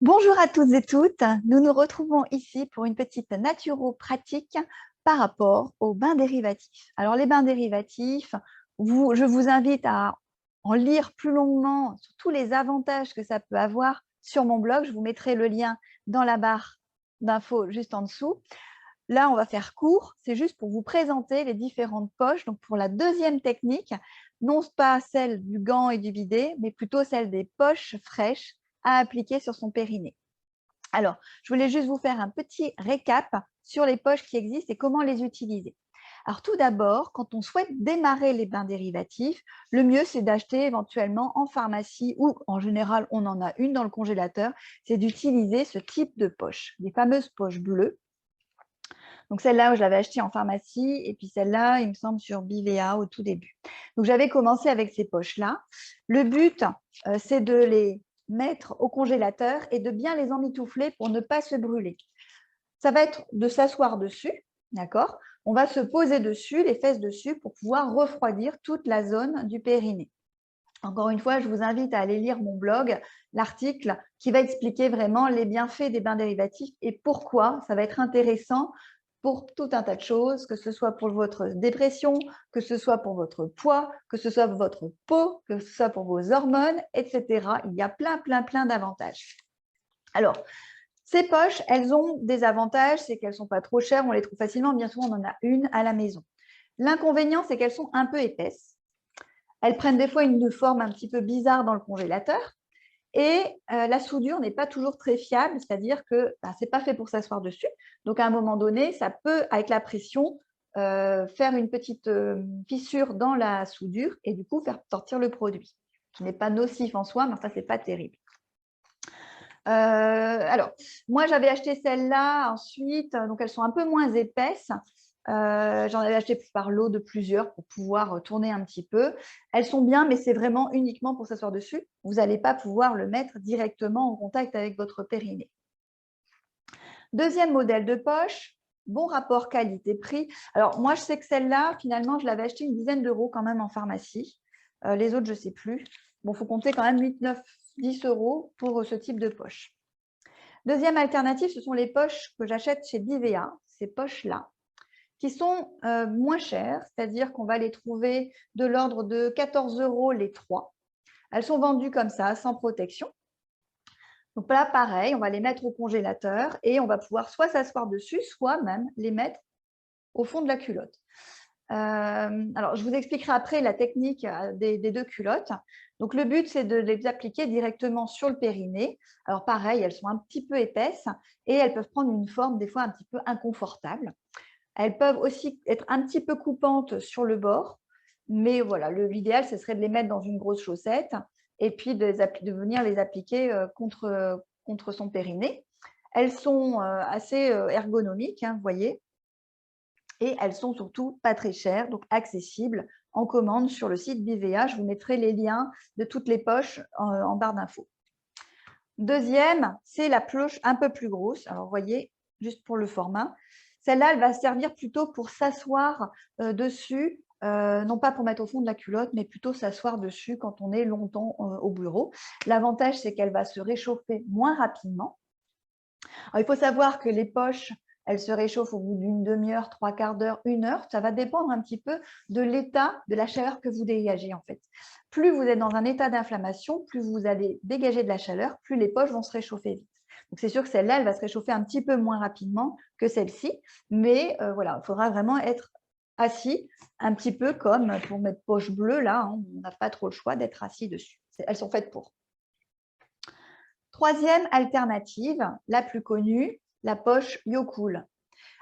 Bonjour à toutes et toutes, nous nous retrouvons ici pour une petite naturo-pratique par rapport aux bains dérivatifs. Alors les bains dérivatifs, je vous invite à en lire plus longuement sur tous les avantages que ça peut avoir sur mon blog. Je vous mettrai le lien dans la barre d'infos juste en dessous. Là, on va faire court, c'est juste pour vous présenter les différentes poches. Donc pour la deuxième technique, non pas celle du gant et du bidet, mais plutôt celle des poches fraîches à appliquer sur son périnée. Alors, je voulais juste vous faire un petit récap sur les poches qui existent et comment les utiliser. Alors tout d'abord, quand on souhaite démarrer les bains dérivatifs, le mieux c'est d'acheter éventuellement en pharmacie ou en général on en a une dans le congélateur, c'est d'utiliser ce type de poche, les fameuses poches bleues. Donc celle-là, je l'avais achetée en pharmacie et puis celle-là, il me semble, sur Bivea au tout début. Donc j'avais commencé avec ces poches-là. Le but, c'est de les mettre au congélateur et de bien les emmitoufler pour ne pas se brûler. Ça va être de s'asseoir dessus, d'accord? On va se poser dessus, les fesses dessus, pour pouvoir refroidir toute la zone du périnée. Encore une fois, je vous invite à aller lire mon blog, l'article qui va expliquer vraiment les bienfaits des bains dérivatifs et pourquoi ça va être intéressant pour tout un tas de choses, que ce soit pour votre dépression, que ce soit pour votre poids, que ce soit pour votre peau, que ce soit pour vos hormones, etc. Il y a plein d'avantages. Alors, ces poches, elles ont des avantages, c'est qu'elles ne sont pas trop chères, on les trouve facilement, bien souvent on en a une à la maison. L'inconvénient, c'est qu'elles sont un peu épaisses. Elles prennent des fois une forme un petit peu bizarre dans le congélateur et la soudure n'est pas toujours très fiable, c'est-à-dire que ce n'est pas fait pour s'asseoir dessus. Donc, à un moment donné, ça peut, avec la pression, faire une petite fissure dans la soudure et du coup faire sortir le produit, qui n'est pas nocif en soi, mais enfin, ce n'est pas terrible. Alors, moi, j'avais acheté celle-là ensuite, donc elles sont un peu moins épaisses. J'en avais acheté par lot de plusieurs pour pouvoir tourner un petit peu. Elles sont bien, mais c'est vraiment uniquement pour s'asseoir dessus. Vous n'allez pas pouvoir le mettre directement en contact avec votre périnée. Deuxième modèle de poche, bon rapport qualité-prix. Alors, moi, je sais que celle-là, finalement, je l'avais acheté une dizaine d'euros quand même en pharmacie. Les autres, je ne sais plus. Bon, il faut compter quand même 8, 9, 10 euros pour ce type de poche. Deuxième alternative, ce sont les poches que j'achète chez Bivea, ces poches-là, qui sont moins chères, c'est-à-dire qu'on va les trouver de l'ordre de 14 euros les 3. Elles sont vendues comme ça, sans protection. Donc là, pareil, on va les mettre au congélateur et on va pouvoir soit s'asseoir dessus, soit même les mettre au fond de la culotte. Alors, je vous expliquerai après la technique des deux culottes. Donc, le but, c'est de les appliquer directement sur le périnée. Alors, pareil, elles sont un petit peu épaisses et elles peuvent prendre une forme des fois un petit peu inconfortable. Elles peuvent aussi être un petit peu coupantes sur le bord, mais voilà, l'idéal, ce serait de les mettre dans une grosse chaussette et puis de venir les appliquer contre son périnée. Elles sont assez ergonomiques, hein, vous voyez, et elles sont surtout pas très chères, donc accessibles en commande sur le site Bivea. Je vous mettrai les liens de toutes les poches en barre d'infos. Deuxième, c'est la cloche un peu plus grosse. Alors, vous voyez, juste pour le format. Celle-là, elle va servir plutôt pour s'asseoir dessus, non pas pour mettre au fond de la culotte, mais plutôt s'asseoir dessus quand on est longtemps au bureau. L'avantage, c'est qu'elle va se réchauffer moins rapidement. Alors, il faut savoir que les poches, elles se réchauffent au bout d'une demi-heure, trois quarts d'heure, une heure. Ça va dépendre un petit peu de l'état de la chaleur que vous dégagez en fait. Plus vous êtes dans un état d'inflammation, plus vous allez dégager de la chaleur, plus les poches vont se réchauffer vite. Donc, c'est sûr que celle-là, elle va se réchauffer un petit peu moins rapidement que celle-ci. Mais voilà, il faudra vraiment être assis, un petit peu comme pour mettre poche bleue, là, hein, on n'a pas trop le choix d'être assis dessus. Elles sont faites pour. Troisième alternative, la plus connue, la poche Yocool.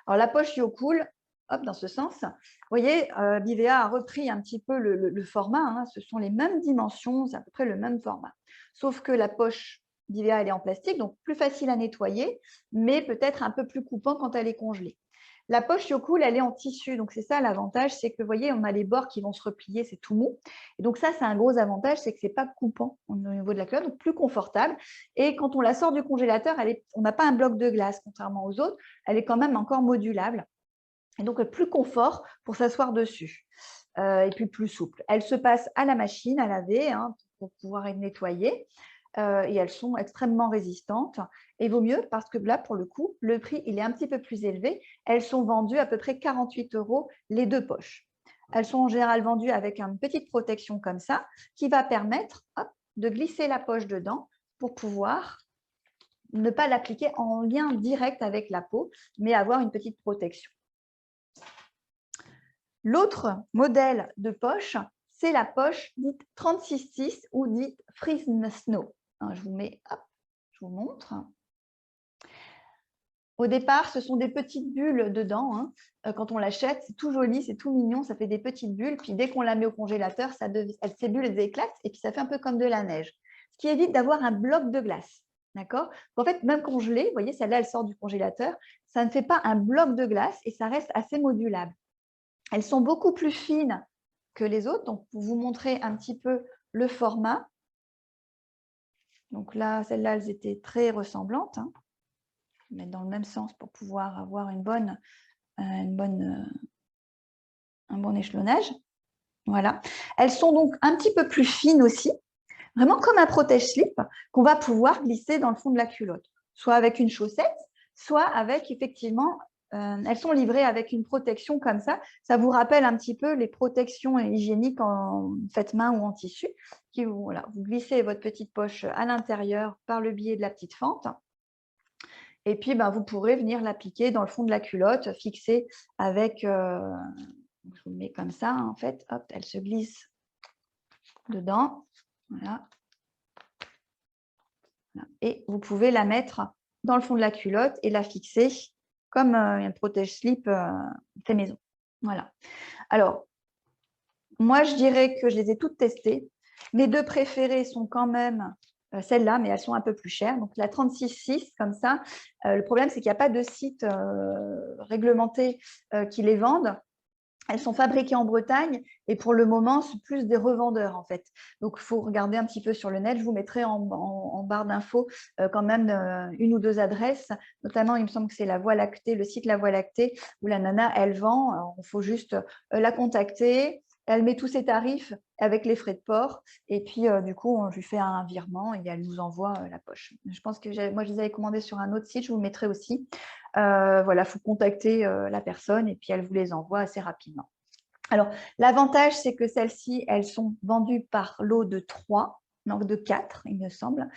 Alors, la poche Yocool, hop, dans ce sens, vous voyez, Bivea a repris un petit peu le format, hein, ce sont les mêmes dimensions, c'est à peu près le même format. Sauf que la poche Bivea, elle est en plastique, donc plus facile à nettoyer, mais peut-être un peu plus coupant quand elle est congelée. La poche Yocool, elle est en tissu, donc c'est ça l'avantage, c'est que vous voyez, on a les bords qui vont se replier, c'est tout mou. Et donc ça, c'est un gros avantage, c'est que ce n'est pas coupant au niveau de la culotte, donc plus confortable. Et quand on la sort du congélateur, on n'a pas un bloc de glace, contrairement aux autres, elle est quand même encore modulable. Et donc plus confort pour s'asseoir dessus. Et puis plus souple. Elle se passe à la machine à laver, hein, pour pouvoir être nettoyée. et elles sont extrêmement résistantes. Et vaut mieux parce que là, pour le coup, le prix il est un petit peu plus élevé. Elles sont vendues à peu près 48 € les 2 poches. Elles sont en général vendues avec une petite protection comme ça qui va permettre de glisser la poche dedans pour pouvoir ne pas l'appliquer en lien direct avec la peau, mais avoir une petite protection. L'autre modèle de poche, c'est la poche dite 36-6 ou dite Freeze Snow. Je vous mets, hop, je vous montre. Au départ, ce sont des petites bulles dedans. Quand on l'achète, c'est tout joli, c'est tout mignon, ça fait des petites bulles. Puis dès qu'on la met au congélateur, ces bulles elles éclatent et puis ça fait un peu comme de la neige. Ce qui évite d'avoir un bloc de glace. D'accord? En fait, même congelée, vous voyez, celle-là, elle sort du congélateur, ça ne fait pas un bloc de glace et ça reste assez modulable. Elles sont beaucoup plus fines que les autres. Donc, pour vous montrer un petit peu le format. Donc là, celles-là, elles étaient très ressemblantes. Mais dans le même sens pour pouvoir avoir un bon échelonnage. Voilà. Elles sont donc un petit peu plus fines aussi, vraiment comme un protège-slip qu'on va pouvoir glisser dans le fond de la culotte, soit avec une chaussette, soit avec effectivement, elles sont livrées avec une protection comme ça. Ça vous rappelle un petit peu les protections hygiéniques en faites main ou en tissu. Voilà, vous glissez votre petite poche à l'intérieur par le biais de la petite fente. Et puis, vous pourrez venir l'appliquer dans le fond de la culotte, fixée avec, je vous le mets comme ça, en fait, hop, elle se glisse dedans. Voilà. Et vous pouvez la mettre dans le fond de la culotte et la fixer comme un protège-slip fait maison. Voilà. Alors, moi, je dirais que je les ai toutes testées. Mes deux préférées sont quand même celles-là, mais elles sont un peu plus chères. Donc, la 36,6, comme ça. Le problème, c'est qu'il n'y a pas de site réglementé qui les vendent. Elles sont fabriquées en Bretagne et pour le moment, c'est plus des revendeurs en fait. Donc, il faut regarder un petit peu sur le net. Je vous mettrai en barre d'infos quand même une ou deux adresses. Notamment, il me semble que c'est la Voie Lactée, le site La Voie Lactée où la nana, elle vend. Il faut juste la contacter. Elle met tous ses tarifs avec les frais de port. Et puis, du coup, je lui fais un virement et elle nous envoie la poche. Je pense que moi, je les avais commandés sur un autre site. Je vous le mettrai aussi. Voilà, il faut contacter la personne et puis elle vous les envoie assez rapidement. Alors, l'avantage, c'est que celles-ci, elles sont vendues par lot de 3, donc de 4, il me semble.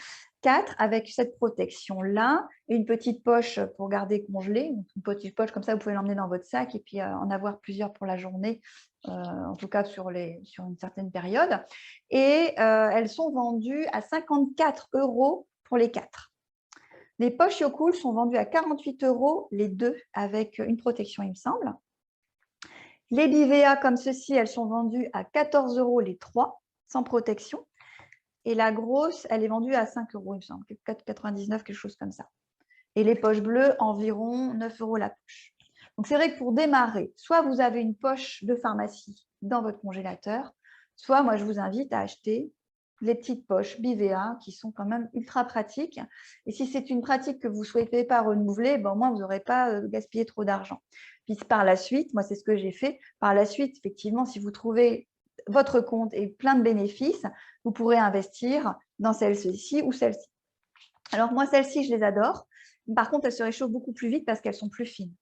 4 avec cette protection-là et une petite poche pour garder congelé. Donc une petite poche comme ça, vous pouvez l'emmener dans votre sac et puis en avoir plusieurs pour la journée, en tout cas sur une certaine période. Et elles sont vendues à 54 € pour les 4. Les poches Yocool sont vendues à 48 € les deux avec une protection, il me semble. Les Bivea comme ceci, elles sont vendues à 14 € les 3 sans protection. Et la grosse, elle est vendue à 5 €, il me semble, 4,99 €, quelque chose comme ça. Et les poches bleues, environ 9 € la poche. Donc, c'est vrai que pour démarrer, soit vous avez une poche de pharmacie dans votre congélateur, soit moi, je vous invite à acheter les petites poches Bivea qui sont quand même ultra pratiques. Et si c'est une pratique que vous ne souhaitez pas renouveler, au moins, vous n'aurez pas gaspillé trop d'argent. Puis par la suite, moi, c'est ce que j'ai fait. Par la suite, effectivement, si vous trouvez votre compte et plein de bénéfices, vous pourrez investir dans celle-ci ou celle-ci. Alors, moi, celles-ci, je les adore. Par contre, elles se réchauffent beaucoup plus vite parce qu'elles sont plus fines.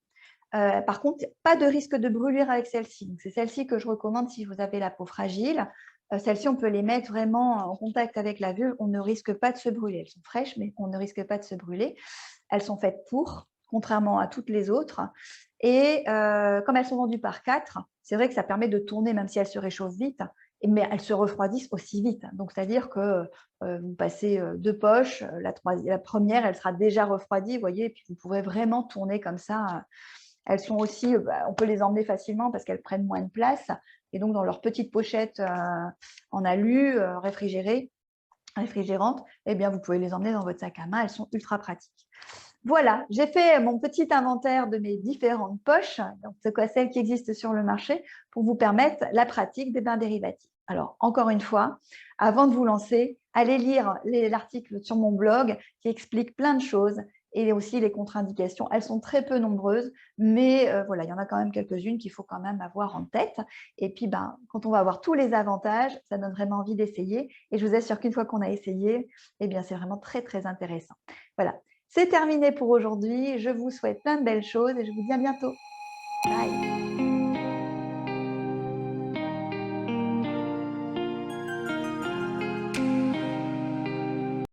Par contre, pas de risque de brûlure avec celle-ci. C'est celle-ci que je recommande si vous avez la peau fragile. Celles-ci, on peut les mettre vraiment en contact avec la vulve. On ne risque pas de se brûler. Elles sont fraîches, mais on ne risque pas de se brûler. Elles sont faites pour, contrairement à toutes les autres. Et comme elles sont vendues par 4, c'est vrai que ça permet de tourner, même si elles se réchauffent vite, mais elles se refroidissent aussi vite. Donc, c'est-à-dire que vous passez 2 poches, la première, elle sera déjà refroidie, vous voyez, et puis vous pourrez vraiment tourner comme ça. Elles sont aussi, on peut les emmener facilement parce qu'elles prennent moins de place. Et donc, dans leur petite pochette en alu réfrigérante, eh bien, vous pouvez les emmener dans votre sac à main. Elles sont ultra pratiques. Voilà, j'ai fait mon petit inventaire de mes différentes poches, donc c'est quoi celles qui existent sur le marché, pour vous permettre la pratique des bains dérivatifs. Alors, encore une fois, avant de vous lancer, allez lire l'article sur mon blog qui explique plein de choses et aussi les contre-indications. Elles sont très peu nombreuses, mais voilà, il y en a quand même quelques-unes qu'il faut quand même avoir en tête. Et puis, ben, quand on va avoir tous les avantages, ça donne vraiment envie d'essayer. Et je vous assure qu'une fois qu'on a essayé, eh bien, c'est vraiment très, très intéressant. Voilà, c'est terminé pour aujourd'hui. Je vous souhaite plein de belles choses et je vous dis à bientôt. Bye.